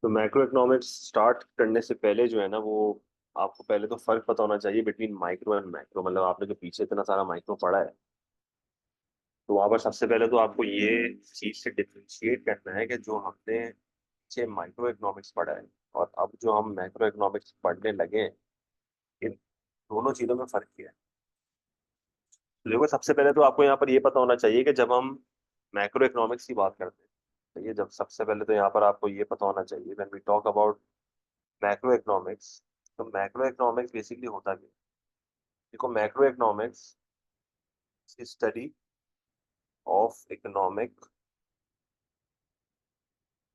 तो macro economics start करने से पहले जो है ना वो आपको पहले तो फर्क पता होना चाहिए बिटवीन माइक्रो एंड मैक्रो। मतलब आपने जो पीछे इतना सारा माइक्रो पढ़ा है, तो वहां पर सबसे पहले तो आपको ये चीज से डिफ्रेंशिएट करना है कि जो हमने पीछे माइक्रो इकोनॉमिक्स पढ़ा है और अब जो हम मैक्रो इकोनॉमिक्स पढ़ने लगे हैं, इन दोनों चीजों में फर्क क्या है। तो देखो, सबसे पहले तो आपको यहाँ पर ये पता होना चाहिए कि जब हम मैक्रो इकोनॉमिक्स की बात करते हैं, तो ये जब सबसे पहले तो यहाँ पर आपको ये पता होना चाहिए when we talk about macroeconomics. तो मैक्रो इकोनॉमिक्स बेसिकली होता क्या है? देखो, macroeconomics study of economic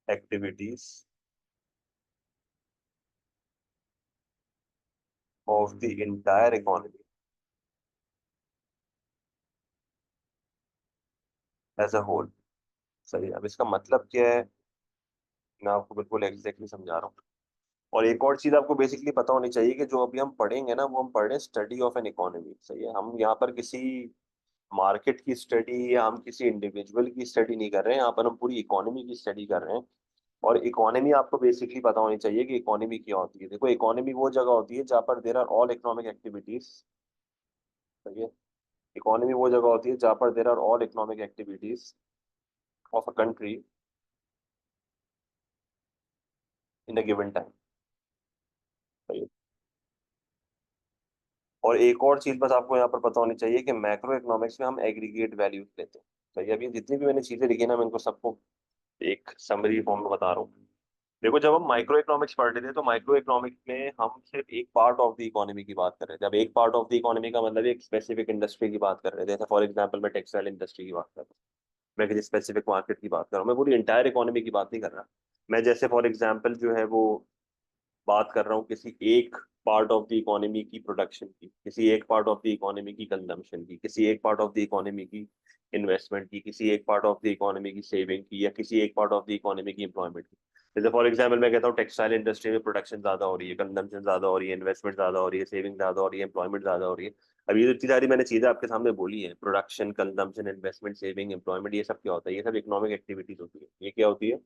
activities of the entire economy as a whole. सही है। अब इसका मतलब क्या है, मैं आपको बिल्कुल एग्जैक्टली समझा रहा हूँ। और एक और चीज आपको बेसिकली पता होनी चाहिए कि जो अभी हम पढ़ेंगे ना, वो हम पढ़ रहे हैं स्टडी ऑफ एन इकोनॉमी। सही है। हम यहाँ पर किसी मार्केट की स्टडी या हम किसी इंडिविजुअल की स्टडी नहीं कर रहे हैं, यहाँ पर हम पूरी इकोनॉमी की स्टडी कर रहे हैं। और इकोनॉमी आपको बेसिकली पता होनी चाहिए कि इकोनॉमी क्या होती है। देखो, इकोनॉमी वो जगह होती है जहाँ पर there are all economic activities. सही है। इकोनॉमी वो जगह होती है जहाँ पर there are all economic activities of a country in a given time. सही है। और एक और चीज बस आपको यहाँ पर पता होनी चाहिए कि मैक्रो इकोनॉमिक्स में हम एग्रीगेट वैल्यूज लेते हैं। सही है। अभी जितनी भी मैंने चीजें लिखी ना, मैं इनको सबको एक समरी फॉर्म में बता रहा हूँ। देखो, जब हम माइक्रो इकोनॉमिक्स पढ़ रहे थे तो माइक्रो इकोनॉमिक्स में हम सिर्फ एक पार्ट ऑफ द इकोनॉमी की बात कर रहे थे। अब एक पार्ट ऑफ द इकोनॉमी का मतलब एक स्पेसिफिक इंडस्ट्री की बात कर रहे थे। जैसे फॉर एग्जांपल मैं टेक्सटाइल इंडस्ट्री की बात कर रहा हूँ, मैं किसी स्पेसिफिक मार्केट की बात कर रहा हूँ, मैं पूरी इंटायर इकोनॉमी की बात नहीं कर रहा। मैं जैसे फॉर एग्जांपल जो है वो बात कर रहा हूँ किसी एक पार्ट ऑफ द इकोनॉमी की प्रोडक्शन की, किसी एक पार्ट ऑफ द इकोनॉमी की कंजम्पशन की, किसी एक पार्ट ऑफ द इकोनॉमी की इन्वेस्टमेंट की, किसी एक पार्ट ऑफ द इकोनॉमी की सेविंग की, या किसी एक पार्ट ऑफ द इकोनॉमी की एम्प्लॉयमेंट की। जैसे फॉर एग्जाम्पल मैं कहता हूँ टेक्सटाइल इंडस्ट्री में प्रोडक्शन ज्यादा हो रही है, कंजम्पशन ज्यादा हो रही है, इन्वेस्टमेंट ज्यादा हो रही है, सेविंग ज्यादा हो रही है, एम्प्लॉयमेंट ज्यादा हो रही है। अब ये जो इतनी सारी मैंने चीजें आपके सामने बोली है, production, consumption, investment, saving, employment, ये सब क्या होता है? ये सब इकोनॉमिक एक्टिविटीज होती है। ये क्या होती है?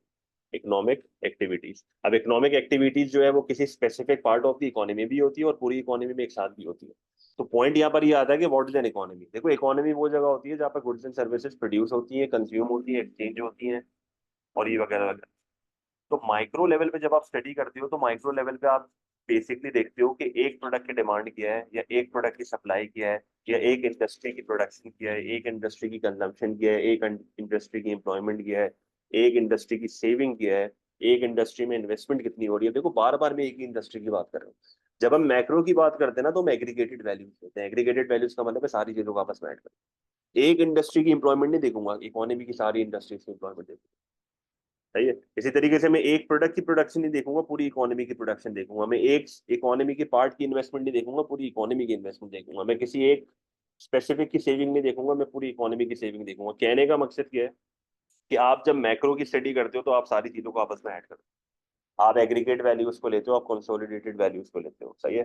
Economic activities. अब इकोनॉमिक एक्टिविटीज जो है वो किसी specific part of the economy भी होती है और पूरी इकोनॉमी में एक साथ भी होती है। तो पॉइंट यहाँ पर ये आता है कि व्हाट इज एन इकोनॉमी। देखो, इकोनॉमी वो जगह होती है जहाँ पर गुड्स एंड सर्विसेज प्रोड्यूस होती है, कंज्यूम होती है, एक्सचेंज होती है, और ये वगैरह वगैरह। तो माइक्रो लेवल पे जब आप स्टडी करते हो तो माइक्रो लेवल पे आप बेसिकली देखते हो कि एक प्रोडक्ट की डिमांड क्या है, या एक प्रोडक्ट की सप्लाई क्या है, या एक इंडस्ट्री की प्रोडक्शन क्या है, एक इंडस्ट्री की कंजम्पशन क्या है, एक इंडस्ट्री की एम्प्लॉयमेंट क्या है, एक इंडस्ट्री की सेविंग क्या है, एक इंडस्ट्री में इन्वेस्टमेंट कितनी हो रही है। देखो, बार बार मैं एक ही इंडस्ट्री की बात कर रहा हूँ। जब हम मैक्रो की बात करते हैं ना, तो हम एग्रीगेटेड वैल्यूज लेते हैं। एग्रीगेटेड वैल्यूज का मतलब है सारी चीजों को आपस में ऐड करते हैं। एक इंडस्ट्री की इंप्लॉयमेंट नहीं देखूंगा, इकोनॉमी की सारी इंडस्ट्रीज की इंप्लॉयमेंट देखूंगा। सही है। इसी तरीके से मैं एक प्रोडक्ट की प्रोडक्शन नहीं देखूंगा, पूरी इकोनॉमी की प्रोडक्शन देखूंगा। मैं एक इकोनॉमी के पार्ट की इन्वेस्टमेंट नहीं देखूंगा, पूरी इकोनॉमी की इन्वेस्टमेंट देखूंगा। मैं किसी एक स्पेसिफिक की सेविंग नहीं देखूंगा, मैं पूरी इकोनॉमी की सेविंग देखूंगा। कहने का मकसद क्या है कि आप जब मैक्रो की स्टडी करते हो तो आप सारी चीजों को आपस में ऐड करते हो। आप एग्रीगेट वैल्यूज को लेते हो, आप कंसोलिडेटेड वैल्यूज को लेते हो। सही है।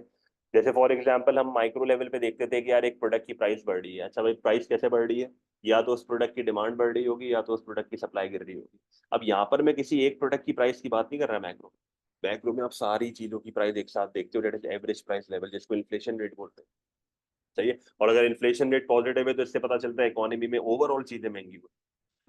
जैसे फॉर एग्जांपल हम माइक्रो लेवल पे देखते थे कि यार एक प्रोडक्ट की प्राइस बढ़ रही है। अच्छा भाई, प्राइस कैसे बढ़ रही है? या तो उस प्रोडक्ट की डिमांड बढ़ रही होगी, या तो उस प्रोडक्ट की सप्लाई गिर रही होगी। अब यहाँ पर मैं किसी एक प्रोडक्ट की प्राइस की बात नहीं कर रहा मैक्रो। मैक्रो में आप सारी चीजों की प्राइस एक साथ देखते हो, that is average price level, जिसको इन्फ्लेशन रेट बोलते हैं। सही है। और अगर इन्फ्लेशन रेट पॉजिटिव है तो इससे पता चलता है इकोनॉमी में ओवरऑल चीजें महंगी हुई।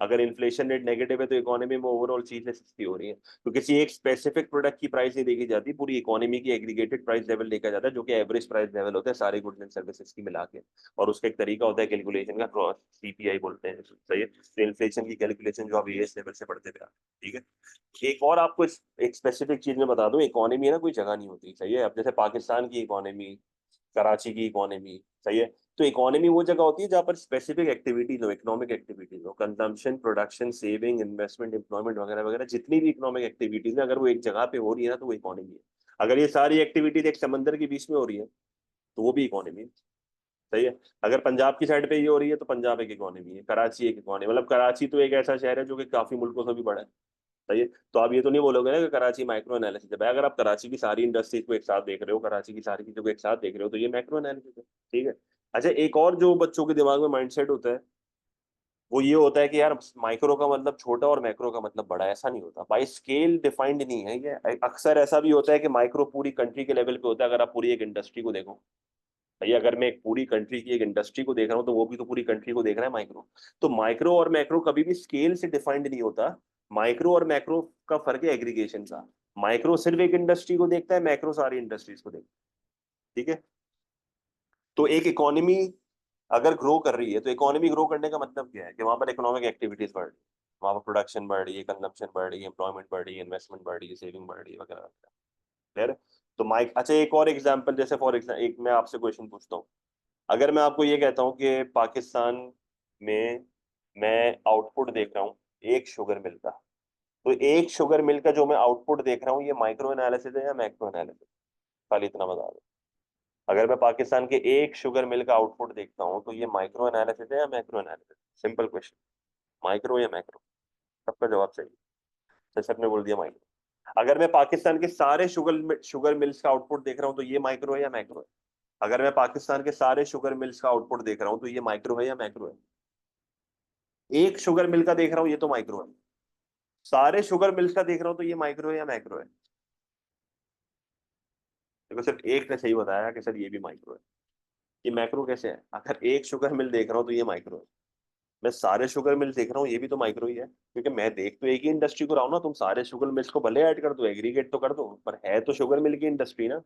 अगर इन्फ्लेशन रेट नेगेटिव है तो इकोनॉमी में ओवरऑल चीजें सस्ती हो रही है। तो किसी एक स्पेसिफिक प्रोडक्ट की प्राइस नहीं देखी जाती, पूरी इकोनॉमी की एग्रीगेटेड प्राइस लेवल देखा जाता है, जो कि एवरेज प्राइस लेवल होता है सारे गुड्स एंड सर्विसेज की मिला के। और उसका एक तरीका होता है कैलकुलेशन का, क्रॉस सीपीआई बोलते हैं। सही है। तो इन्फ्लेशन की कैलकुलेशन जो आप एएस लेवल से पढ़ते थे आप। ठीक है। एक और आपको एक स्पेसिफिक चीज में बता दूं, इकोनॉमी है ना, कोई जगह नहीं होती। सही है। अब जैसे पाकिस्तान की इकोनॉमी, कराची की इकोनॉमी। सही है। तो इकोनॉमी वो जगह होती है जहाँ पर स्पेसिफिक एक्टिविटीज हो, इकोनॉमिक एक्टिविटीज हो, consumption, production, saving, investment, employment वगैरह वगैरह, जितनी भी इकोनॉमिक एक्टिविटीज है, अगर वो एक जगह पे हो रही है ना, तो वो इकोनॉमी है। अगर ये सारी एक्टिविटीज एक समंदर के बीच में हो रही है, तो वो भी इकोनॉमी है। सही है। अगर पंजाब की साइड पे ये हो रही है तो पंजाब एक इकोनॉमी है, कराची एक इकोनॉमी। मतलब कराची तो एक ऐसा शहर है जो कि काफी मुल्कों से भी बड़ा है। सही है। तो आप ये तो नहीं बोलोगे ना कि कराची माइक्रो एनालिसिस है। भाई, अगर आप कराची की सारी इंडस्ट्रीज को एक साथ देख रहे हो, कराची की सारी चीजों को एक साथ देख रहे हो, तो ये मैक्रो एनालिसिस है। ठीक है। अच्छा, एक और जो बच्चों के दिमाग में माइंडसेट होता है वो ये होता है कि यार माइक्रो का मतलब छोटा और मैक्रो का मतलब बड़ा, ऐसा नहीं होता बाई स्केल डिफाइंड नहीं है ये। अक्सर ऐसा भी होता है कि माइक्रो पूरी कंट्री के लेवल पे होता है, अगर आप पूरी एक इंडस्ट्री को देखो भाई, अगर मैं एक पूरी कंट्री की एक इंडस्ट्री को देख रहा हूँ तो वो भी तो पूरी कंट्री को देख रहा है माइक्रो। तो माइक्रो और मैक्रो कभी भी स्केल से डिफाइंड नहीं होता। माइक्रो और मैक्रो का फर्क है एग्रीगेशन का। माइक्रो सिर्फ एक इंडस्ट्री को देखता है, मैक्रो सारी इंडस्ट्रीज को देखता है। ठीक है। तो एक इकोनॉमी अगर ग्रो कर रही है तो इकोनॉमी ग्रो करने का मतलब क्या है कि वहां पर इकोनॉमिक एक्टिविटीज बढ़ रही है, वहां पर प्रोडक्शन बढ़ रही है, कंजम्पशन बढ़ रही है, एम्प्लॉयमेंट बढ़ रही है, इन्वेस्टमेंट बढ़ रही है, सेविंग बढ़ रही है वगैरह वगैरह। क्लियर है? तो माइक अच्छा एक और एग्जांपल, जैसे फॉर एग्जाम्पल एक मैं आपसे क्वेश्चन पूछता हूँ। अगर मैं आपको ये कहता हूँ कि पाकिस्तान में मैं आउटपुट देख रहा हूँ एक शुगर मिल का, तो एक शुगर मिल का जो मैं आउटपुट देख रहा हूँ ये माइक्रो एनालिसिस है या मैक्रो एनालिसिस? खाली इतना बता दो। अगर मैं पाकिस्तान के एक शुगर मिल का आउटपुट देखता हूँ तो ये माइक्रो एनालिसिस है या macro analysis? Simple question. Micro या मैक्रो? सबका जवाब सही है। सर ने बोल दिया माइक्रो। अगर मैं पाकिस्तान के सारे शुगर मिल्स का आउटपुट देख रहा हूँ तो ये माइक्रो है या मैक्रो है? अगर मैं पाकिस्तान के सारे शुगर मिल्स का आउटपुट देख रहा हूँ तो ये माइक्रो है या मैक्रो है? एक शुगर मिल का देख रहा हूँ ये तो माइक्रो है, सारे शुगर मिल्स का देख रहा हूँ तो ये माइक्रो है या मैक्रो है? देखो सिर्फ एक ने सही बताया कि सर ये भी माइक्रो है। ये मैक्रो कैसे है? अगर एक शुगर मिल देख रहा हूँ तो ये माइक्रो है, मैं सारे शुगर मिल देख रहा हूँ ये भी तो माइक्रो ही है, क्योंकि मैं देख तो एक ही इंडस्ट्री को रहा हूँ ना। तुम सारे शुगर मिल्स को भले ऐड कर दो, एग्रीगेट तो कर दो, पर है तो शुगर मिल की इंडस्ट्री ना।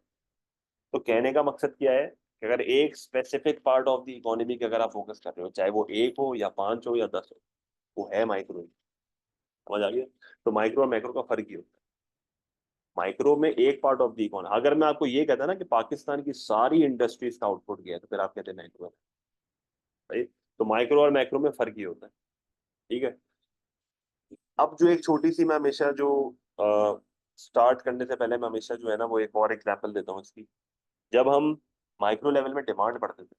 तो कहने का मकसद क्या है कि अगर एक specific part of the economy के अगर आप फोकस कर रहे हो, चाहे वो एक हो या पांच हो या 10 हो, वो है माइक्रो ही। समझ आ गया? तो माइक्रो और मैक्रो का फर्क ही होता है। माइक्रो में एक पार्ट ऑफ द इकोनॉमी, अगर मैं आपको ये कहता ना कि पाकिस्तान की सारी इंडस्ट्रीज का आउटपुट गया है, तो फिर आप कहते हैं मैक्रो है भाई। तो माइक्रो और मैक्रो में फर्क ही होता है। ठीक है। अब जो एक छोटी सी मैं हमेशा जो स्टार्ट करने से पहले मैं हमेशा जो है ना वो एक और एग्जांपल देता हूँ इसकी। जब हम माइक्रो लेवल में डिमांड पढ़ते थे,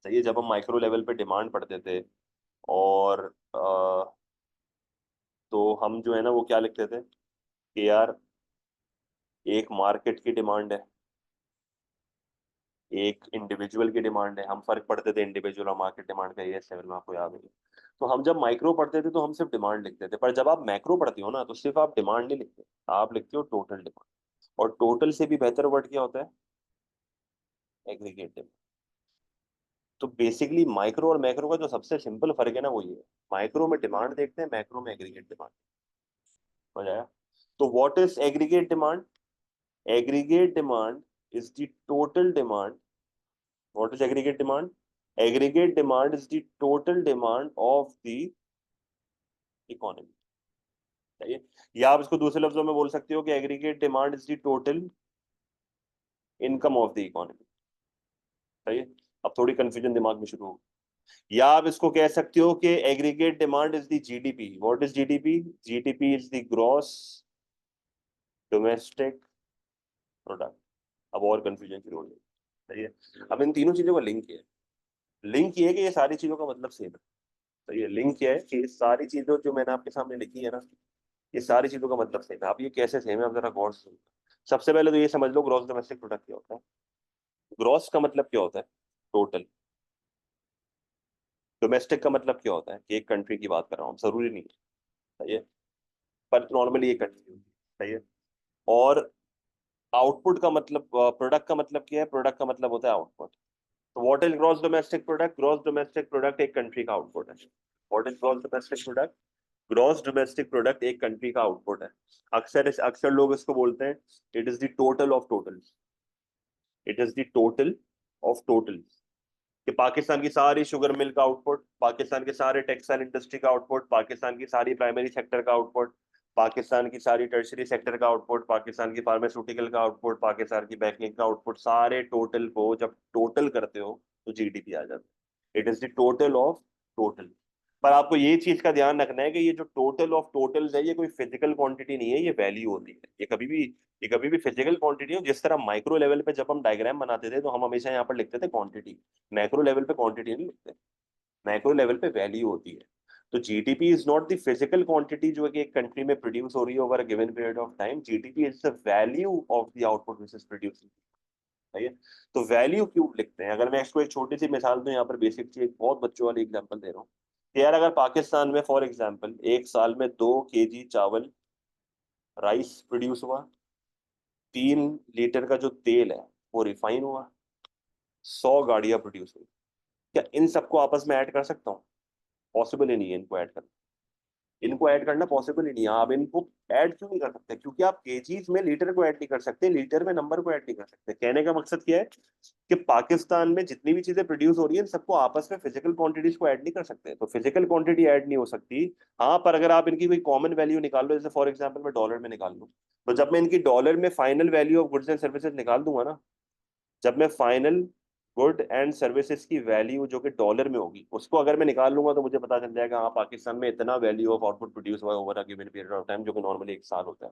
सही है, जब हम माइक्रो लेवल पे डिमांड पढ़ते थे और तो हम जो है ना वो क्या लिखते थे कि यार एक मार्केट की डिमांड है, एक इंडिविजुअल की डिमांड है। हम फर्क पढ़ते थे इंडिविजुअल और मार्केट डिमांड का, ये सेवन में आपको याद है। तो हम जब माइक्रो पढ़ते थे तो हम सिर्फ डिमांड लिखते थे, पर जब आप मैक्रो पढ़ते हो ना तो सिर्फ आप डिमांड नहीं लिखते, आप लिखते हो टोटल डिमांड। और टोटल से भी बेहतर वर्ड क्या होता है? Aggregate demand. तो बेसिकली माइक्रो और मैक्रो का जो सबसे सिंपल फर्क है ना वो ये है, माइक्रो में डिमांड देखते हैं, मैक्रो में एग्रीगेट डिमांड। समझ आया? तो what is aggregate demand? Aggregate demand is the total demand. What is aggregate demand? Aggregate demand is the total demand of the economy. सही है? या आप इसको दूसरे लफ्जों में बोल सकते हो कि aggregate demand is the total income of the economy. सही है? अब थोड़ी कंफ्यूजन दिमाग में शुरू होगी। या आप इसको कह सकते हो कि aggregate demand is the GDP. What is GDP? GDP is the gross domestic product. अब और कंफ्यूजन शुरू हो गई। सही है? अब इन तीनों चीजों का लिंक है, लिंक ये है कि ये सारी चीजों का मतलब सेम है। सही है? लिंक क्या है कि ये सारी चीजों जो मैंने आपके सामने लिखी है ना, ये सारी चीजों का मतलब सेम है। आप ये कैसे सेम है, आप जरा गौर से सुनो। सबसे पहले तो ये समझ लो ग्रॉस डोमेस्टिक प्रोडक्ट क्या होता है। ग्रॉस का मतलब क्या होता है? टोटल। डोमेस्टिक का मतलब क्या होता है कि एक कंट्री की बात कर रहा हूँ, जरूरी नहीं है। सही है? पर नॉर्मली एक कंट्री होती है। सही है? और आउटपुट का मतलब, प्रोडक्ट का मतलब क्या है? प्रोडक्ट का मतलब होता है आउटपुट। तो what is gross domestic product? Gross domestic product एक कंट्री का आउटपुट है। What is gross domestic product? Gross domestic product एक कंट्री का आउटपुट है। अक्सर लोग इसको बोलते हैं it is the total of total. It is the total of total. कि पाकिस्तान की सारी शुगर मिल का आउटपुट, पाकिस्तान के सारे टेक्सटाइल इंडस्ट्री का आउटपुट, पाकिस्तान की सारी प्राइमरी सेक्टर का आउटपुट, पाकिस्तान की सारी टर्शरी सेक्टर का आउटपुट, पाकिस्तान की फार्मास्यूटिकल का आउटपुट, पाकिस्तान की बैंकिंग का आउटपुट, सारे टोटल को जब टोटल करते हो तो जीडीपी आ जाता है। It is the total of total. पर आपको ये चीज का ध्यान रखना है कि ये जो टोटल ऑफ टोटल्स है ये कोई फिजिकल क्वांटिटी नहीं है, ये वैल्यू होती है। ये कभी भी फिजिकल क्वांटिटी हो। जिस तरह माइक्रो लेवल पे जब हम डायग्राम बनाते थे तो हम हमेशा यहाँ पर लिखते थे क्वांटिटी, मैक्रो लेवल पे क्वांटिटी नहीं लिखते, मैक्रो लेवल पे वैल्यू होती है। तो GDP is not the physical quantity जो है कि एक कंट्री में प्रोड्यूस हो रही है over a given period of time. GDP is the value of the output which is producing. सही है? तो वैल्यू क्यों लिखते हैं? अगर मैं इसको एक छोटी सी मिसाल दूं यहाँ पर, बेसिक सी एक बहुत बच्चों वाली एग्जांपल दे रहा हूँ कि यार अगर पाकिस्तान में फॉर एग्जांपल एक साल में 2 केजी चावल राइस प्रोड्यूस हुआ, 3 लीटर का जो तेल है वो रिफाइन हुआ, 100 गाड़ियां प्रोड्यूस हुई, क्या इन सबको आपस में ऐड कर सकता हूँ? पॉसिबल ही नहीं है इनको ऐड करना। इनको ऐड करना पॉसिबल ही नहीं है। आप इनको ऐड क्यों नहीं कर सकते? क्योंकि आप केजीज में लीटर को ऐड नहीं कर सकते, लीटर में नंबर को ऐड नहीं कर सकते। कहने का मकसद क्या है कि पाकिस्तान में जितनी भी चीजें प्रोड्यूस हो रही है इन सबको आपस में फिजिकल क्वांटिटीज को ऐड नहीं कर सकते, तो फिजिकल क्वांटिटी ऐड नहीं हो सकती। हाँ, पर अगर आप इनकी कोई कॉमन वैल्यू निकाल लो, जैसे फॉर एग्जाम्पल मैं डॉलर में निकाल लूँ, तो जब मैं इनकी डॉलर में final value of goods and services निकाल दूंगा ना, जब मैं फाइनल गुड एंड सर्विसेज की वैल्यू जो कि डॉलर में होगी उसको अगर मैं निकाल लूंगा, तो मुझे पता चल जाएगा हाँ पाकिस्तान में इतना वैल्यू ऑफ आउटपुट प्रोड्यूस हुआ over a given period of time, जो कि नॉर्मली एक साल होता है।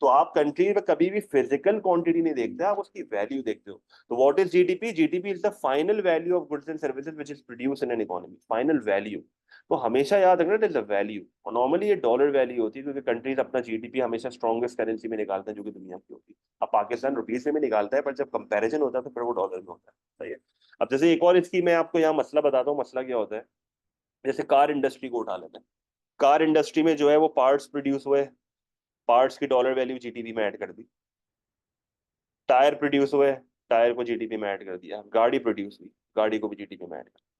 तो आप कंट्री में कभी भी फिजिकल क्वांटिटी नहीं देखते, आप उसकी वैल्यू देखते हो। तो what is GDP? GDP is the final value of goods and services which is produce in an economy, final value. तो हमेशा याद रखना इट इज अ वैल्यू, और नॉर्मली ये डॉलर वैल्यू होती है, क्योंकि कंट्रीज अपना जीडीपी हमेशा स्ट्रॉन्गेस्ट करेंसी में निकालते हैं जो कि दुनिया की होती है। अब पाकिस्तान रुपीज में भी निकालता है, पर जब कंपैरिजन होता है तो फिर वो डॉलर में होता है। सही है। अब जैसे एक और इसकी मैं आपको यहाँ मसला बताता हूँ, मसला क्या होता है। जैसे कार इंडस्ट्री को उठा लेते हैं। कार इंडस्ट्री में जो है वो पार्ट्स प्रोड्यूस हुए, पार्ट्स की डॉलर वैल्यू जीडीपी में ऐड कर दी। टायर प्रोड्यूस हुए, टायर को जीडीपी में ऐड कर दिया। गाड़ी प्रोड्यूस हुई, गाड़ी को भी जीडीपी में ऐड कर दिया।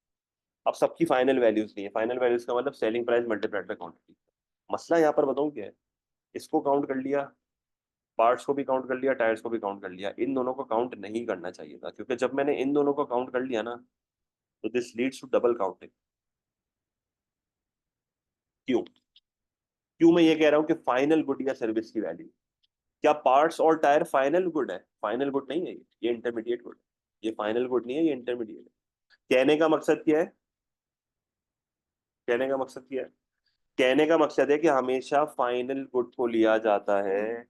अब सबकी फाइनल वैल्यूज नहीं है, फाइनल वैल्यूज का मतलब selling price multiplied by quantity. मसला यहाँ पर बताऊँ क्या है, इसको काउंट कर लिया, पार्ट्स को भी काउंट कर लिया, टायर्स को भी काउंट कर लिया, इन दोनों को काउंट नहीं करना चाहिए था, क्योंकि जब मैंने इन दोनों को काउंट कर लिया ना, तो this leads to double counting. क्यों? क्यों मैं ये कह रहा हूँ कि फाइनल गुड या सर्विस की वैल्यू, क्या पार्ट्स और टायर फाइनल गुड है? फाइनल गुड नहीं है, ये इंटरमीडिएट गुड है। ये फाइनल गुड नहीं है, ये इंटरमीडिएट है। कहने का मकसद क्या है? कहने का मकसद क्या है? कहने का मकसद है कि हमेशा फाइनल गुड को लिया जाता है,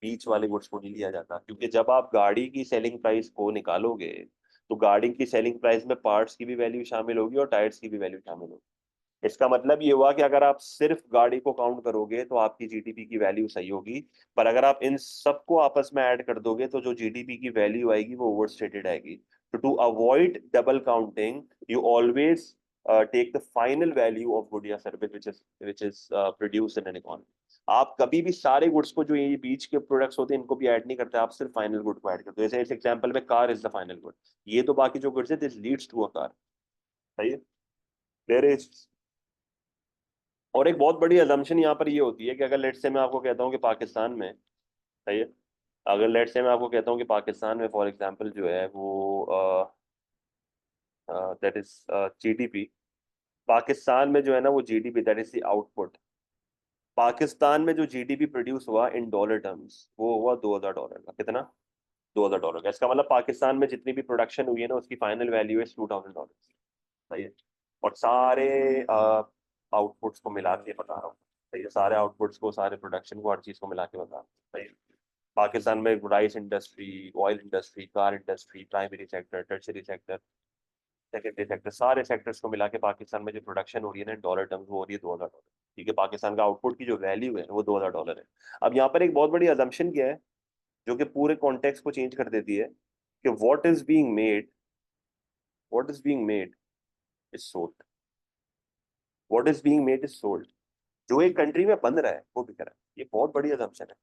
बीच वाले गुड्स को नहीं लिया जाता, क्योंकि जब आप गाड़ी की सेलिंग प्राइस को निकालोगे, तो गाड़ी की सेलिंग प्राइस में पार्ट्स की भी वैल्यू शामिल होगी और टायर्स की भी वैल्यू शामिल होगी। इसका मतलब ये हुआ कि अगर आप सिर्फ गाड़ी को काउंट करोगे तो आपकी जीडीपी की वैल्यू सही होगी, पर अगर आप इन सबको आपस में ऐड कर दोगे तो जो जीडीपी की वैल्यू आएगी वो ओवर स्टेटेड आएगी। तो to avoid double counting, you always take the final value of good या service which is produce in an economy. आप कभी भी सारे गुड्स को, जो ये बीच के प्रोडक्ट्स होते हैं, इनको भी ऐड नहीं करते, आप सिर्फ फाइनल गुड को ऐड करते हो। जैसे इस एग्जांपल में car is the final good, ये तो बाकी जो गुड्स है this leads to a car. सही है। देयर इज, और एक बहुत बड़ी अजम्पशन यहाँ पर ये होती है कि अगर लेट से मैं आपको कहता हूँ कि पाकिस्तान में, सही है, अगर लेट से मैं आपको कहता हूँ कि पाकिस्तान में फॉर एग्जांपल जो है वो दैट इज जीडीपी, पाकिस्तान में जो है ना वो GDP that is the output, Pakistan में जो जीडीपी प्रोड्यूस हुआ इन डॉलर टर्म्स वो हुआ $2000 का। कितना? $2000 का। इसका मतलब पाकिस्तान में जितनी भी प्रोडक्शन हुई है ना उसकी फाइनल वैल्यू है $2000। सही है। और सारे आउटपुट्स को मिला के बता रहा हूँ। सही है, सारे आउटपुट्स को, सारे प्रोडक्शन को, हर चीज को मिला के बता रहा हूँ। सही है। पाकिस्तान में rice industry, oil industry, car industry, primary sector, tertiary sector, secondary sector, सारे सेक्टर्स को मिला के पाकिस्तान में जो प्रोडक्शन हो रही है ना डॉलर टर्म्स, वो हो रही है $2000। ठीक है, पाकिस्तान का आउटपुट की जो वैल्यू है वो $2000 है। अब यहाँ पर एक बहुत बड़ी अजम्पशन क्या है जो कि पूरे कॉन्टेक्स्ट को चेंज कर देती है, कि what is being made is sold. What is being made is sold. जो एक कंट्री में बन रहा है वो बिक रहा है। ये बहुत बड़ी असम्पशन है।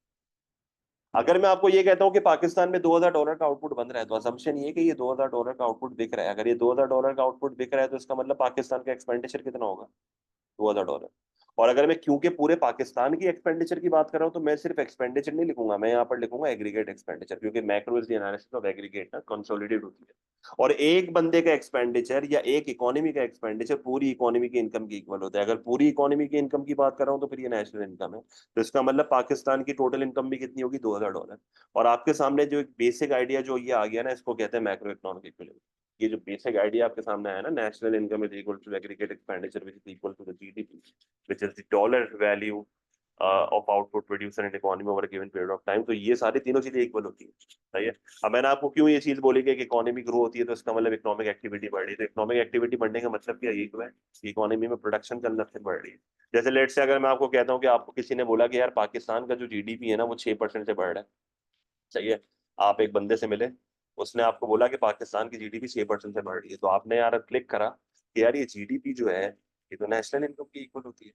अगर मैं आपको ये कहता हूँ कि पाकिस्तान में $2000 का आउटपुट बन रहा है, तो असम्पशन ये कि ये $2000 का आउटपुट बिक रहा है। अगर ये $2000 का आउटपुट बिक रहा है तो इसका मतलब पाकिस्तान का एक्सपेंडिचर कितना होगा? $2000। और अगर मैं क्योंकि पूरे पाकिस्तान की एक्सपेंडिचर की बात कर रहा हूं, तो मैं सिर्फ एक्सपेंडिचर नहीं लिखूंगा, मैं यहाँ पर लिखूंगा एग्रीगेट एक्सपेंडिचर, क्योंकि macro is the analysis of aggregate ना, कंसोलिडेट होती है। और एक बंदे का एक्सपेंडिचर या एक इकोनॉमी का एक्सपेंडिचर पूरी इकोनॉमी की इनकम की इक्वल होता है। अगर पूरी इकोनॉमी की इनकम की बात कर रहा हूँ तो फिर ये नेशनल इनकम है। तो इसका मतलब पाकिस्तान की टोटल इनकम भी कितनी होगी? $2000। और आपके सामने जो एक बेसिक आइडिया जो ये आ गया ना, इसको कहते हैं मैक्रो इकोनॉमिक इक्विलिब्रियम। ये जो बेसिक आइडिया आपके सामने आया ना, national income is equal to aggregate expenditure which is equal to the GDP which is the dollar value of output producer and economy over given period of time. तो ये सारी तीनों चीजें इक्वल होती है। सही है। अब मैंने आपको क्यों ये चीज बोली कि इकोनॉमी ग्रो होती है तो इसका मतलब इकोनॉमिक एक्टिविटी बढ़ रही है। तो इकोनॉमिक एक्टिविटी बढ़ने का मतलब क्या है? इकोनॉमी में प्रोडक्शन का अंदर से बढ़ रही है। जैसे लेट से अगर मैं आपको कहता हूँ कि आपको किसी ने बोला कि यार पाकिस्तान का जो जीडीपी है ना वो 6% से बढ़ रहा है। सही है। आप एक बंदे से मिले, उसने आपको बोला कि पाकिस्तान की जीडीपी 6% से बढ़ रही है, तो आपने यार क्लिक करा कि यार ये जीडीपी जो है ये तो नेशनल इनकम की इक्वल होती है।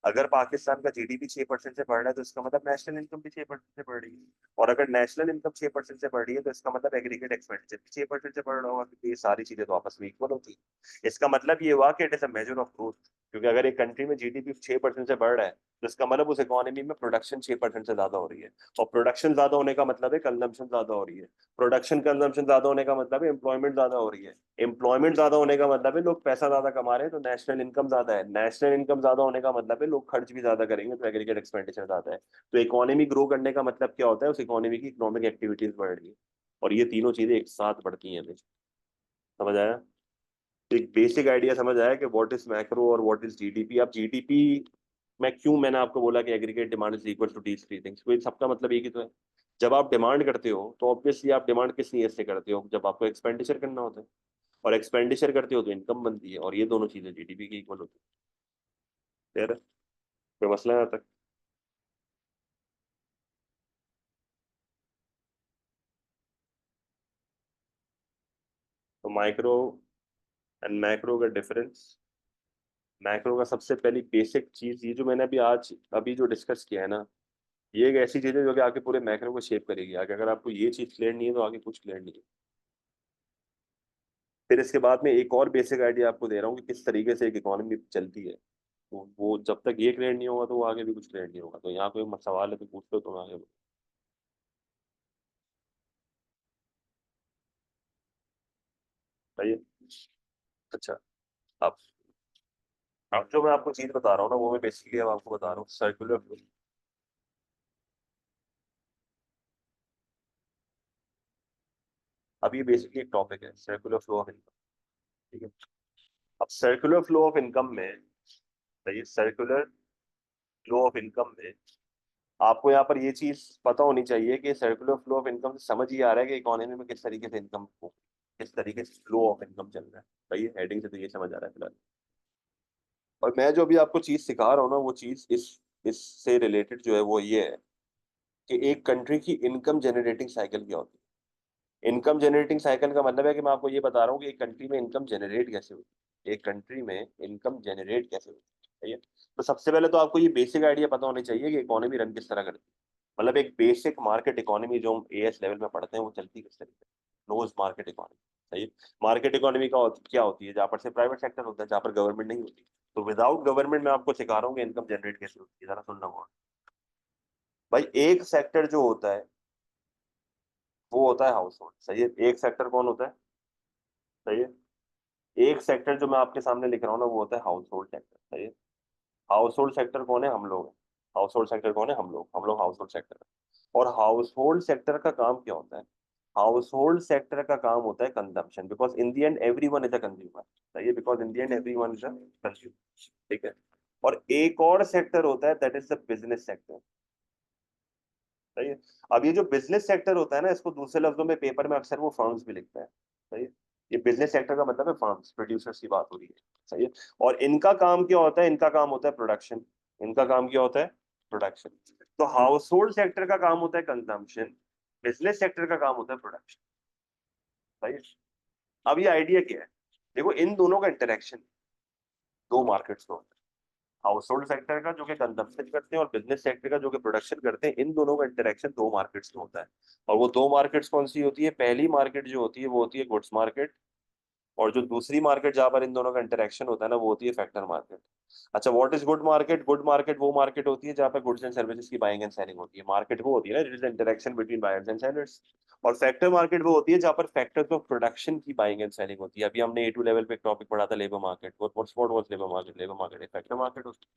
अगर पाकिस्तान का जीडीपी 6% से बढ़ रहा है तो इसका मतलब नेशनल इनकम भी 6% से बढ़ रही है। और अगर नेशनल इनकम 6% से बढ़ रही है तो इसका मतलब एग्रीगेट एक्सपेंडिचर भी 6% से बढ़ रहा होगा, क्योंकि ये सारी चीजें तो आपस में इक्वल होती है। इसका मतलब ये हुआ कि it is a measure of growth. क्योंकि अगर एक कंट्री में जीडीपी 6% से बढ़ रहा है तो इसका मतलब उस इकोनॉमी में प्रोडक्शन 6% से ज्यादा हो रही है। और प्रोडक्शन ज्यादा होने का मतलब है कंजम्पशन ज्यादा हो रही है। प्रोडक्शन कंजम्पशन ज्यादा होने का मतलब है एम्प्लॉयमेंट ज्यादा हो रही है। एम्प्लॉयमेंट ज्यादा होने का मतलब है लोग पैसा ज्यादा कमा रहे हैं तो नेशनल इनकम ज्यादा है। नेशनल इनकम ज्यादा होने का मतलब है लोग खर्च भी ज्यादा करेंगे तो एग्रीगेट एक्सपेंडिचर ज्यादा है। तो इकोनॉमी ग्रो करने का मतलब क्या होता है, उस इकोनॉमी की इकोनॉमिक एक्टिविटीज बढ़ रही है। और ये तीनों चीजें एक साथ बढ़ती हैं हमेशा। समझ आया? तो एक बेसिक आइडिया समझ आया कि व्हाट इज मैक्रो और व्हाट इज जीडीपी। अब जीडीपी में क्यों मैंने आपको बोला कि aggregate demand is equal to these three things, तो सबका मतलब एक ही तो है। जब आप डिमांड करते हो तो ऑब्वियसली आप डिमांड किस नीयत से करते हो, जब आपको एक्सपेंडिचर करना होता है। और एक्सपेंडिचर करते हो तो इनकम बनती है, और ये दोनों चीजें जीडीपी की इक्वल होती है। यार कोई मसला है यहाँ तक? तो माइक्रो एंड मैक्रो का डिफरेंस। मैक्रो का सबसे पहली बेसिक चीज, ये जो मैंने अभी जो डिस्कस किया है ना, ये एक ऐसी चीज है जो कि आपके पूरे मैक्रो को शेप करेगी आगे। अगर आपको ये चीज क्लियर नहीं है तो आगे कुछ क्लियर नहीं है। फिर इसके बाद में एक और बेसिक आइडिया आपको दे रहा हूँ कि किस तरीके से एक इकोनॉमी चलती है। तो वो जब तक ये क्लियर नहीं होगा तो वो आगे भी कुछ क्लियर नहीं होगा। तो यहाँ कोई सवाल है तो पूछ लो, तो मैं आगे बताइए। अच्छा। अब अब जो मैं आपको चीज बता रहा हूँ ना, वो मैं बेसिकली अब आपको बता रहा हूँ सर्कुलर फ्लो। अब ये बेसिकली एक टॉपिक है, सर्कुलर फ्लो ऑफ इनकम। ठीक है। अब सर्कुलर फ्लो ऑफ इनकम में, सही, सर्कुलर फ्लो ऑफ इनकम में आपको यहाँ पर ये चीज पता होनी चाहिए कि सर्कुलर फ्लो ऑफ इनकम से समझ ही आ रहा है कि इकोनॉमी में किस तरीके से इनकम को, किस तरीके से फ्लो ऑफ इनकम चल रहा है। सही है, हेडिंग से तो ये समझ आ रहा है फिलहाल। और मैं जो अभी आपको चीज सिखा रहा हूँ ना, वो चीज इस इससे रिलेटेड जो है वो ये है कि एक कंट्री की इनकम जनरेटिंग साइकिल क्या होती है। इनकम जनरेटिंग साइकिल का मतलब है कि मैं आपको ये बता रहा हूँ कि एक कंट्री में इनकम जनरेट कैसे होती है, एक कंट्री में इनकम जनरेट कैसे होती है। सही है? तो सबसे पहले तो आपको ये बेसिक आइडिया पता होनी चाहिए कि इकोनॉमी रन किस तरह करती है। मतलब एक बेसिक मार्केट इकोनॉमी जो हम एएस लेवल में पढ़ते हैं वो चलती किस तरीके से। Close market economy. सही है? मार्केट इकोनॉमी का क्या होती है, जहाँ पर से प्राइवेट सेक्टर होता है, जहाँ पर गवर्नमेंट नहीं होती। तो विदाउट गवर्नमेंट मैं आपको सिखा रहा हूँ कि इनकम जनरेट कैसे होती है, जरा सुनना होगा। भाई एक सेक्टर जो होता है वो होता है हाउस होल्ड। सही है? एक सेक्टर कौन होता है? सही है? एक सेक्टर जो मैं आपके सामने लिख रहा हूँ ना, वो होता है हाउस होल्ड सेक्टर। सही है? हाउस होल्ड सेक्टर कौन है? हम लोग। हाउस होल्ड सेक्टर कौन है? हम लोग हाउस होल्ड सेक्टर है। और हाउस होल्ड सेक्टर का काम क्या होता है? हाउस होल्ड सेक्टर का काम होता है consumption, because in the end every one is a consumer. सही है? Because in the end every one is a consumer. ठीक है। और एक और सेक्टर होता है, that is the business sector. सही है? अब ये जो बिजनेस सेक्टर होता है ना, इसको दूसरे लफ्जों में पेपर में अक्सर वो फर्म्स भी लिखता है। सही है? ये बिजनेस सेक्टर का मतलब है फर्म्स, प्रोड्यूसर्स की बात हो रही है। सही है? और इनका काम क्या होता है? इनका काम होता है प्रोडक्शन। इनका काम क्या होता है? प्रोडक्शन। तो हाउस होल्ड सेक्टर का काम होता है कंजम्पशन, बिजनेस सेक्टर का काम होता है प्रोडक्शन। सही है? अब ये आइडिया क्या है? देखो, इन दोनों का इंटरेक्शन दो मार्केट्स में होता है। हाउस होल्ड सेक्टर का जो कि कंजम्पशन करते हैं और बिजनेस सेक्टर का जो कि प्रोडक्शन करते हैं, इन दोनों का इंटरेक्शन दो मार्केट्स में होता है। और वो दो मार्केट्स कौन सी होती है? पहली मार्केट जो होती है वो होती है गुड्स मार्केट। और जो दूसरी मार्केट जहां पर इन दोनों का इंटरेक्शन होता है ना, वो होती है फैक्टर मार्केट। अच्छा, what is good market? Good market वो मार्केट होती है जहां पर गुड्स एंड सर्विसेज की बाइंग एंड सेलिंग होती है। मार्केट वो होती है ना, it is interaction between buyers and sellers. और फैक्टर मार्केट वो होती है जहां पर फैक्टर्स ऑफ प्रोडक्शन की बाइंग एंड सेलिंग होती है। अभी हमने ए टू लेवल पे एक टॉपिक पढ़ा था, labour market. What was labour market? Labour market एक फैक्टर मार्केट होती है।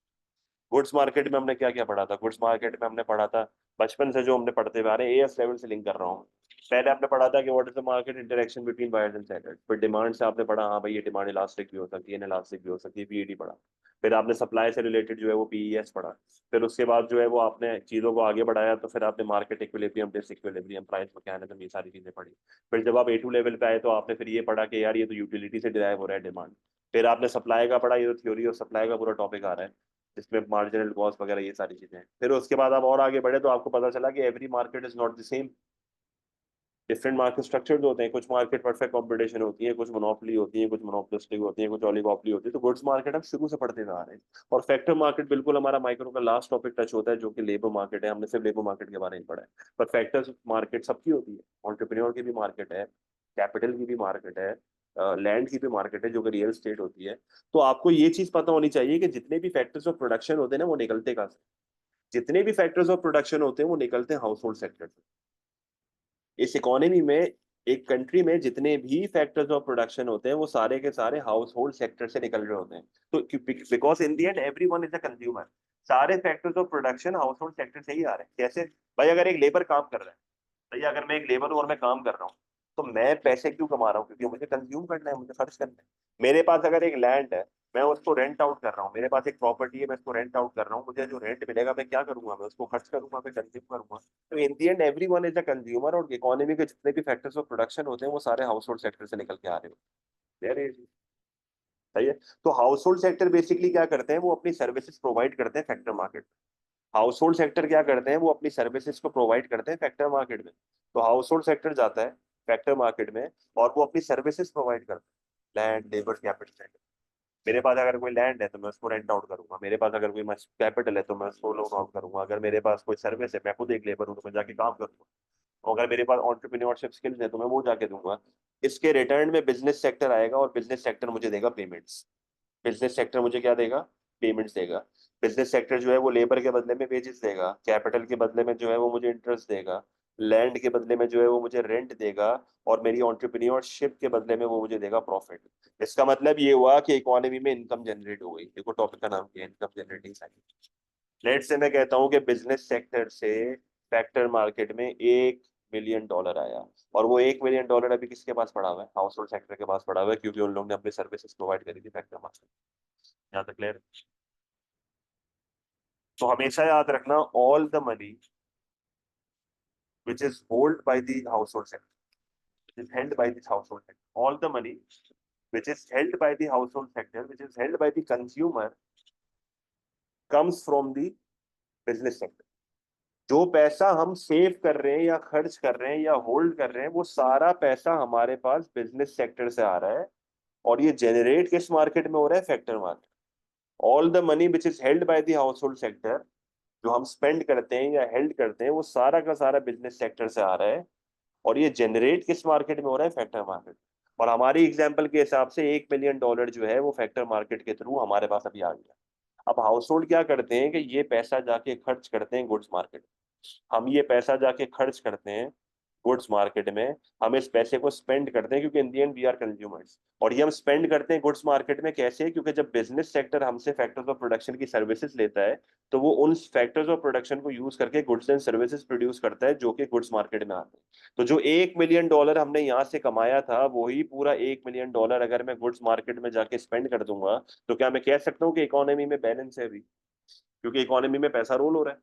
गुड्स मार्केट में हमने क्या क्या पढ़ा था? गुड्स मार्केट में हमने पढ़ा था, बचपन से जो हमने पढ़ते हुए आ रहे हैं, एएस लेवल से लिंक कर रहा हूँ। पहले आपने पढ़ा था कि what is the market interaction between buyers and sellers. फिर डिमांड से आपने पढ़ा, हाँ भाई ये डिमांड इलास्टिक भी हो सकती है, इनइलास्टिक भी हो सकती है, पीईडी पढ़ा। फिर आपने सप्लाई से रिलेटेड जो है वो पीईएस पढ़ा। फिर उसके बाद जो है वो आपने चीजों को आगे बढ़ाया, तो फिर आपने market equilibrium, disequilibrium, price mechanism, ये सारी चीजें पढ़ी। फिर जब आप ए टू लेवल पे आए तो आपने फिर ये पढ़ा कि यार ये तो यूटिलिटी से डिराइव हो रहा है डिमांड। फिर आपने सप्लाई का पढ़ा, ये तो थ्योरी ऑफ सप्लाई का पूरा टॉपिक आ रहा है, जिसमें मार्जिनल कॉस्ट वगैरह ये सारी चीजें हैं। फिर उसके बाद आप और आगे बढ़े तो आपको पता चला कि every market is not the same. Different market structure होते हैं, कुछ मार्केट परफेक्ट कंपटीशन होती है, कुछ मोनोपोली होती है, कुछ मोनोपोलिस्टिक होती है, कुछ ओलिगोपोली होती है। तो गुड्स मार्केट हम शुरू से पढ़ते आ रहे हैं। और फैक्टर मार्केट बिल्कुल हमारा माइक्रो का लास्ट टॉपिक टच होता है, जो कि लेबर मार्केट है। हमने सिर्फ लेबर मार्केट के बारे में पढ़ा है, पर फैक्टर्स मार्केट सबकी होती है। ऑन्टरप्रेन्योर की भी मार्केट है, कैपिटल की भी मार्केट है, लैंड की भी मार्केट है जो कि रियल स्टेट होती है। तो आपको ये चीज पता होनी चाहिए कि जितने भी फैक्टर्स ऑफ प्रोडक्शन होते हैं ना, वो निकलते कहाँ से। जितने भी फैक्टर्स ऑफ प्रोडक्शन होते हैं वो निकलते हैं हाउस होल्ड सेक्टर से। इस इकोनॉमी में, एक कंट्री में जितने भी फैक्टर्स ऑफ प्रोडक्शन होते हैं वो सारे के सारे हाउस होल्ड सेक्टर से निकल रहे होते हैं। तो because in the end everyone is a consumer, सारे factors of production household sector से ही आ रहे हैं। कैसे भाई, अगर एक लेबर काम कर रहा है, भैया अगर मैं एक लेबर हूँ और मैं काम कर रहा हूँ, तो मैं पैसे क्यों कमा रहा हूँ? क्योंकि मुझे कंज्यूम करना है, मुझे खर्च करना है। मेरे पास अगर एक लैंड है, मैं उसको रेंट आउट कर रहा हूँ, मेरे पास एक प्रॉपर्टी है, मैं उसको रेंट आउट कर रहा हूँ, मुझे जो रेंट मिलेगा मैं क्या करूंगा? मैं उसको खर्च करूंगा, मैं कंज्यूम करूंगा। तो in the end every one is a consumer, और इकोनॉमी के जितने भी फैक्टर्स ऑफ प्रोडक्शन होते हैं वो सारे हाउस होल्ड सेक्टर से निकल के आ रहे होते हैं। Very easy। सही है। तो हाउस होल्ड सेक्टर बेसिकली क्या करते हैं? वो अपनी सर्विसेज प्रोवाइड करते हैं factor market. House hold sector क्या करते हैं? वो अपनी सर्विसेज को प्रोवाइड करते हैं फैक्टर मार्केट में। तो हाउस होल्ड सेक्टर जाता है फैक्टर मार्केट में और वो अपनी सर्विसेज प्रोवाइड करता है, लैंड, लेबर, कैपिटल। मेरे पास अगर कोई लैंड है तो मैं उसको रेंट आउट करूंगा, मेरे पास अगर कोई कैपिटल है तो मैं उसको लोन आउट करूंगा, अगर मेरे पास कोई सर्विस है, मैं खुद एक लेबर हूँ तो मैं जाके काम करूंगा, और अगर मेरे पास ऑन्टरप्रेन्योरशिप स्किल्स है तो मैं वो जाके दूंगा। इसके रिटर्न में बिजनेस सेक्टर आएगा और बिजनेस सेक्टर मुझे देगा पेमेंट्स। बिजनेस सेक्टर मुझे क्या देगा? पेमेंट्स देगा। बिजनेस सेक्टर जो है वो लेबर के बदले में वेजेस देगा, कैपिटल के बदले में जो है वो मुझे इंटरेस्ट देगा, लैंड के बदले में जो है वो मुझे रेंट देगा, और मेरी ऑन्टरप्रेन्योरशिप के बदले में वो मुझे देगा प्रॉफिट। इसका मतलब ये हुआ कि इकोनॉमी में इनकम जनरेट हो गई। देखो टॉपिक का नाम क्या है, इनकम जनरेटिंग साइकिल। लेट से मैं कहता हूँ कि बिजनेस सेक्टर से फैक्टर मार्केट में $1 मिलियन आया, और वो $1 मिलियन अभी किसके पास पड़ा हुआ है? हाउस होल्ड सेक्टर के पास पड़ा हुआ है, क्योंकि उन लोगों ने अपनी सर्विसेज प्रोवाइड करी थी फैक्टर मार्केट। यहाँ तक क्लियर? तो हमेशा याद रखना, all the money which is hold by the house hold sector, is held by this household sector. All the money which is held by the household sector, which is held by the consumer, comes from the business sector. जो पैसा हम save कर रहे हैं या खर्च कर रहे हैं या होल्ड कर रहे हैं, वो सारा पैसा हमारे पास बिजनेस सेक्टर से आ रहा है, और ये जनरेट किस मार्केट में हो रहा है? Factor market. All the money which is held by the house hold sector, जो हम स्पेंड करते हैं या हेल्ड करते हैं, वो सारा का सारा बिजनेस सेक्टर से आ रहा है, और ये जनरेट किस मार्केट में हो रहा है? Factor market. और हमारी एग्जांपल के हिसाब से $1 मिलियन जो है वो फैक्टर मार्केट के थ्रू हमारे पास अभी आ गया। अब हाउस होल्ड क्या करते हैं कि ये पैसा जाके खर्च करते हैं गुड्स मार्केट। हम ये पैसा जाके खर्च करते हैं गुड्स मार्केट में, हम इस पैसे को स्पेंड करते हैं, क्योंकि इन the and we are consumers. और ये हम स्पेंड करते हैं गुड्स मार्केट में कैसे? क्योंकि जब बिजनेस सेक्टर हमसे फैक्टर्स ऑफ प्रोडक्शन की सर्विसेज लेता है, तो वो उन फैक्टर्स ऑफ प्रोडक्शन को यूज करके गुड्स एंड सर्विसेज प्रोड्यूस करता है, जो कि गुड्स मार्केट में आते हैं। तो जो $1 मिलियन हमने यहाँ से कमाया था, वही पूरा $1 मिलियन अगर मैं गुड्स मार्केट में जाके स्पेंड कर दूंगा, तो क्या मैं कह सकता हूँ कि इकोनॉमी में बैलेंस है अभी? क्योंकि इकोनॉमी में पैसा रोल हो रहा है।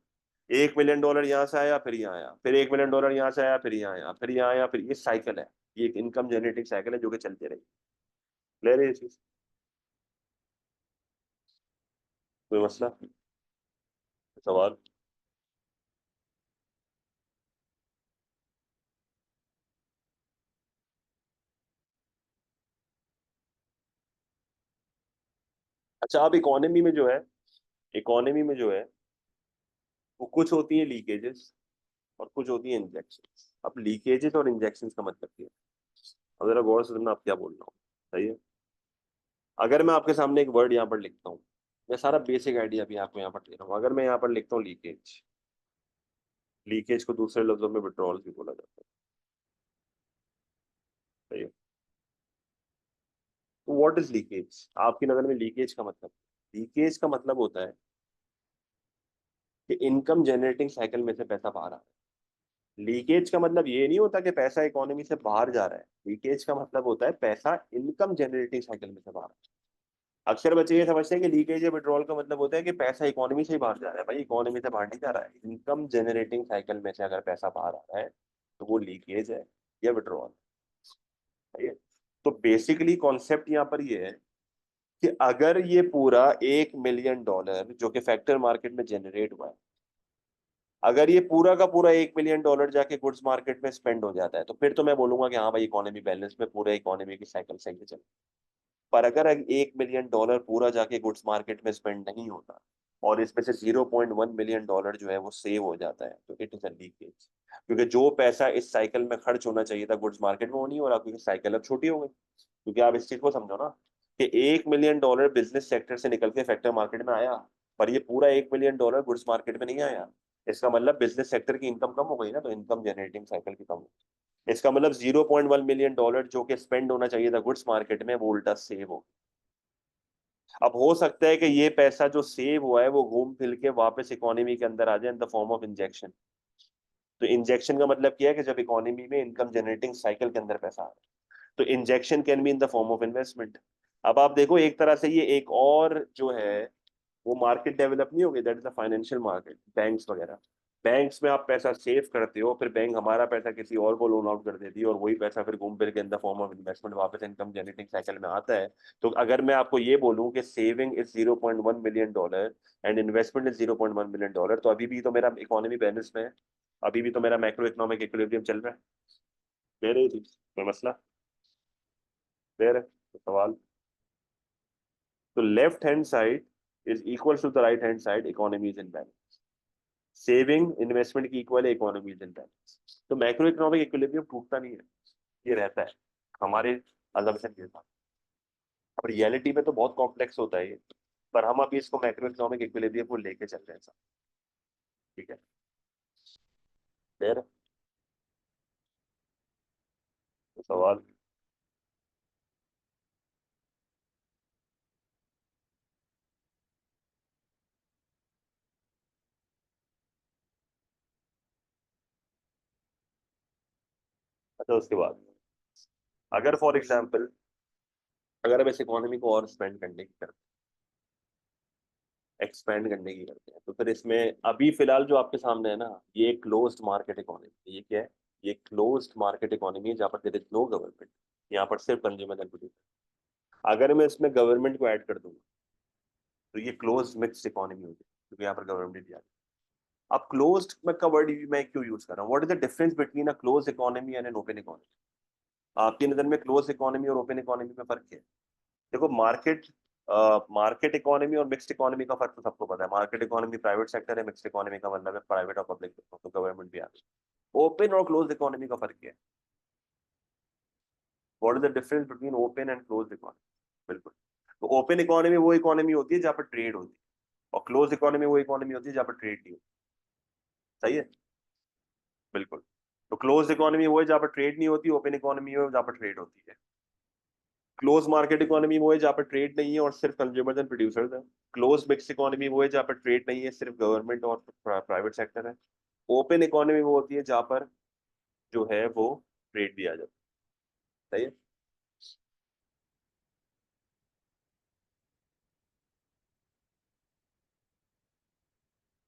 $1 मिलियन यहाँ से आया, फिर यहाँ आया, फिर $1 मिलियन यहाँ से आया, फिर यहाँ आया, फिर यहाँ आया, फिर ये साइकिल है। ये एक इनकम जनरेटिंग साइकिल है जो कि चलती रही। क्लियर है ये चीज? कोई मसला, सवाल? अच्छा, अब इकोनॉमी में जो है वो कुछ होती है लीकेजेस और कुछ होती है इंजेक्शन। अब लीकेजेस और इंजेक्शन का मतलब क्या है? अब जरा गौर से सुनना आप क्या बोल रहा हूँ। सही है। अगर मैं आपके सामने एक वर्ड यहाँ पर लिखता हूँ, मैं सारा बेसिक आइडिया भी आपको यहाँ पर दे रहा हूँ। अगर मैं यहाँ पर लिखता हूँ लीकेज, लीकेज को दूसरे लफ्जों में विड्रॉल भी बोला जाता है। सही है। तो व्हाट इज लीकेज आपकी नजर में? लीकेज का मतलब, लीकेज का मतलब होता है कि इनकम जनरेटिंग साइकिल में से पैसा बाहर आ रहा है। लीकेज का मतलब ये नहीं होता कि पैसा इकोनॉमी से बाहर जा रहा है। लीकेज का मतलब होता है पैसा इनकम जनरेटिंग साइकिल में से बाहर आ रहा है। अक्सर बच्चे ये समझते हैं कि लीकेज या विड्रॉल का मतलब होता है कि पैसा इकोनॉमी से ही बाहर जा रहा है। भाई इकोनॉमी से बाहर नहीं जा रहा है, इनकम जनरेटिंग साइकिल में से अगर पैसा बाहर आ रहा है तो वो लीकेज है या विड्रॉल है। तो बेसिकली कॉन्सेप्ट यहाँ पर ये है कि अगर ये पूरा $1 मिलियन जो कि फैक्टर मार्केट में जनरेट हुआ है, अगर ये पूरा का पूरा $1 मिलियन जाके गुड्स मार्केट में स्पेंड हो जाता है तो फिर तो मैं बोलूंगा कि हाँ भाई इकोनॉमी बैलेंस में, पूरा इकोनॉमी की साइकिल सही से चल। पर अगर $1 मिलियन पूरा जाके गुड्स मार्केट में स्पेंड नहीं होता और इसमें से $0.1 मिलियन जो है वो सेव हो जाता है, तो इट इज अ लीकेज। क्योंकि जो पैसा इस साइकिल में खर्च होना चाहिए था गुड्स मार्केट में, वो नहीं हो रहा, क्योंकि साइकिल अब छोटी हो गई। क्योंकि आप इस चीज को समझो ना कि $1 मिलियन बिजनेस सेक्टर से निकल के फैक्टर मार्केट में आया, पर ये पूरा $1 मिलियन गुड्स मार्केट में नहीं आया। इसका मतलब बिजनेस सेक्टर की इनकम कम हो गई ना, तो इनकम जनरेटिंग साइकिल की कम हो गई। इसका मतलब $0.1 मिलियन जो कि स्पेंड होना चाहिए था गुड्स मार्केट में, वो उल्टा सेव हो। अब हो सकता है कि ये पैसा जो सेव हुआ है वो घूम फिर के वापस इकोनॉमी के अंदर आ जाए in the form of injection. तो इंजेक्शन का मतलब क्या है कि जब इकोनॉमी में इनकम जनरेटिंग साइकिल के अंदर पैसा आ रहा है, तो injection can be in the form of investment. अब आप देखो एक तरह से ये एक और जो है वो मार्केट डेवलप नहीं होगी, that is the financial market, banks वगैरह। बैंक्स में आप पैसा सेव करते हो, फिर बैंक हमारा पैसा किसी और को लोन आउट कर देती है, और वही पैसा फिर घूम फिर के in the form of investment वापस इनकम जनरेटिंग साइकिल में आता है। तो अगर मैं आपको ये बोलूं कि saving is $0.1 million and investment is $0.1 million, तो अभी भी तो मेरा इकोनॉमी बैलेंस में है, अभी भी तो मेरा मैक्रो इकोनॉमिक इक्विलिब्रियम चल रहा है। दे रही थी कोई मसला, दे रहे तो सवाल। तो left hand side is equal to the right hand side, economy is in balance. Saving investment की इक्वल है, इकोनॉमी इज इन बैलेंस। तो मैक्रो इकोनॉमिक इक्विलिब्रियम टूटता नहीं है, ये रहता है हमारे अजम्पशन के साथ। अब रियलिटी में तो बहुत कॉम्प्लेक्स होता है ये, पर हम अभी इसको मैक्रो इकोनॉमिक इक्विलिब्रियम को लेके चल रहे हैं सब। ठीक है, फिर तो सवाल। अच्छा उसके बाद अगर फॉर एग्जाम्पल अगर हम इस इकोनॉमी को और स्पेंड करने की करते एक्सपेंड करने की करते हैं, तो फिर इसमें अभी फिलहाल जो आपके सामने है ना, ये एक क्लोज्ड मार्केट इकोनॉमी, ये क्या है? ये क्लोज्ड मार्केट इकोनॉमी है जहाँ पर देयर इज नो गवर्नमेंट, यहाँ पर सिर्फ कंज्यूमर एंड प्रोड्यूसर। अगर मैं इसमें गवर्नमेंट को ऐड कर दूंगा तो ये क्लोज मिक्स्ड इकोनॉमी होगी, क्योंकि यहाँ पर गवर्नमेंट भी आ गई। अब क्लोज्ड में का वर्ड मैं क्यों यूज कर रहा हूँ? What is the difference between a close economy and an open economy? आपकी नजर में क्लोज इकोनॉमी और ओपन इकोनॉमी में फर्क क्या है? देखो मार्केट इकोनॉमी और मिक्स्ड इकोनॉमी का फर्क तो सबको पता है। मार्केट इकोनॉमी प्राइवेट सेक्टर है, मिक्स्ड इकोनॉमी का मतलब है प्राइवेट और पब्लिक, तो गवर्नमेंट भी आ गई। ओपन और क्लोज इकोनॉमी का फर्क क्या है? What is the difference between open and close economy? बिल्कुल। तो ओपन इकोनॉमी वो इकोनॉमी होती है जहाँ पर ट्रेड होती है, और क्लोज इकोनॉमी वो इकोनॉमी होती है जहाँ पर ट्रेड नहीं होती। सही है, बिल्कुल। तो क्लोज इकोनॉमी वो है जहाँ पर ट्रेड नहीं होती, ओपन इकोनॉमी वो है जहाँ पर ट्रेड होती है। क्लोज मार्केट इकोनॉमी वो है जहाँ पर ट्रेड नहीं है और सिर्फ कंज्यूमर्स एंड प्रोड्यूसर्स है। क्लोज मिक्स इकोनॉमी वो है जहाँ पर ट्रेड नहीं है, सिर्फ गवर्नमेंट और प्राइवेट सेक्टर है। ओपन इकोनॉमी वो होती है जहाँ पर जो है वो ट्रेड भी आ जाता है। सही है।